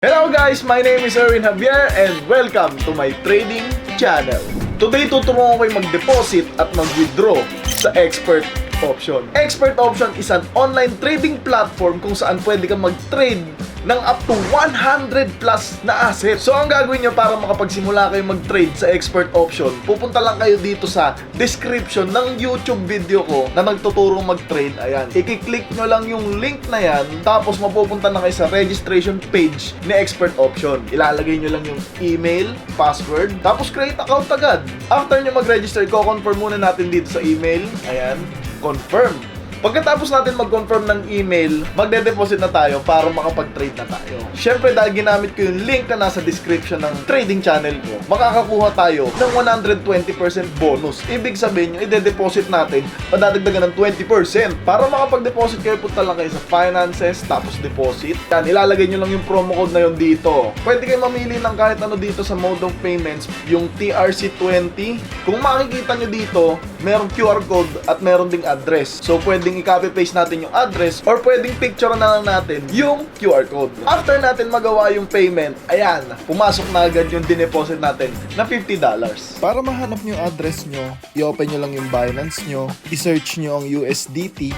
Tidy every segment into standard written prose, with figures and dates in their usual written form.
Hello guys, my name is Erwin Javier and welcome to my trading channel. Today tuturuan ko kayo mag-deposit at mag-withdraw sa Expert Option. Expert Option is an online trading platform kung saan pwede kang mag-trade ng up to 100 plus na asset. So ang gagawin nyo para makapagsimula kayo mag-trade sa Expert Option, pupunta lang kayo dito sa description ng YouTube video ko na nagtuturo mag-trade. Ayan, i-click nyo lang yung link na yan, tapos mapupunta na kayo sa registration page ni Expert Option. Ilalagay nyo lang yung email, password, tapos create account agad. After nyo mag-register, ko-confirm muna natin dito sa email. Ayan, confirm. Pagkatapos natin mag-confirm ng email, magde-deposit na tayo para makapag-trade na tayo. Syempre dahil ginamit ko yung link na nasa description ng trading channel ko, makakakuha tayo ng 120% bonus. Ibig sabihin yung ide-deposit natin, padadagdagan ng 20%. Para makapag-deposit kayo, punta lang kayo sa finances, tapos deposit. Yan, ilalagay nyo lang yung promo code na yun dito. Pwede kayo mamili ng kahit ano dito sa mode of payments, yung TRC20. Kung makikita nyo dito, merong QR code at meron ding address. So pwedeng i-copy paste natin yung address or pwedeng picture na lang natin yung QR code. After natin magawa yung payment, ayan, pumasok na agad yung dineposit natin na $50. Para mahanap nyo yung address nyo, i-open nyo lang yung Binance nyo, i-search nyo ang USDT,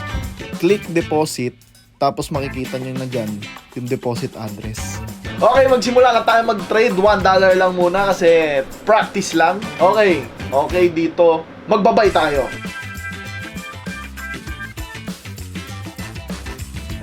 click deposit, tapos makikita nyo na dyan yung deposit address. Okay, magsimula na tayo mag-trade. $1 lang muna kasi practice lang. Okay, dito magbabay tayo.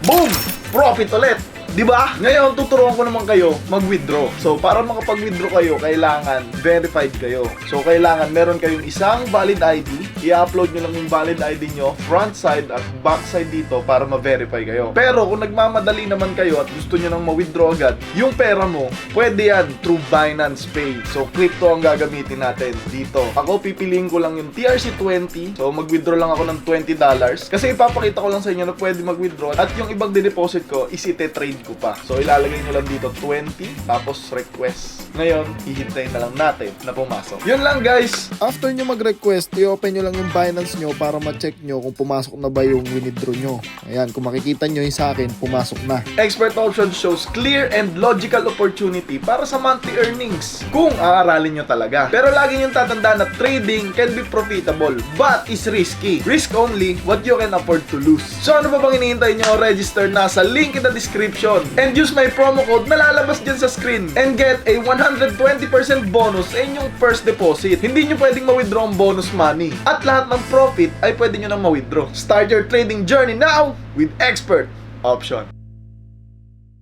Boom! Profit ulit! Diba? Ngayon, tuturuan ko naman kayo mag-withdraw. So, para makapag-withdraw kayo, kailangan verified kayo. So, kailangan meron kayong isang valid ID. I-upload nyo lang yung valid ID nyo, front side at back side dito para ma-verify kayo. Pero, kung nagmamadali naman kayo at gusto nyo nang ma-withdraw agad, yung pera mo, pwede yan through Binance Pay. So, crypto ang gagamitin natin dito. Ako, pipiliin ko lang yung TRC20. So, mag-withdraw lang ako ng $20. Kasi ipapakita ko lang sa inyo na pwede mag-withdraw. At yung ibang dineposit ko, isi-trade ko pa. So, ilalagay nyo lang dito 20, tapos request. Ngayon, hihintayin na lang natin na pumasok. Yun lang guys! After nyo mag-request, i-open nyo lang yung Binance nyo para ma-check nyo kung pumasok na ba yung withdraw nyo. Ayan, kung makikita nyo yung sa akin, pumasok na. Expert Option shows clear and logical opportunity para sa monthly earnings kung aaralin nyo talaga. Pero lagi nyo tatandaan na trading can be profitable but is risky. Risk only what you can afford to lose. So, ano ba bang hinihintay nyo? Register na sa link in the description and use my promo code na lalabas dyan sa screen and get a 120% bonus sa inyong first deposit. Hindi nyo pwedeng ma-withdraw ang bonus money at lahat ng profit ay pwede nyo nang ma-withdraw. Start your trading journey now with Expert Option.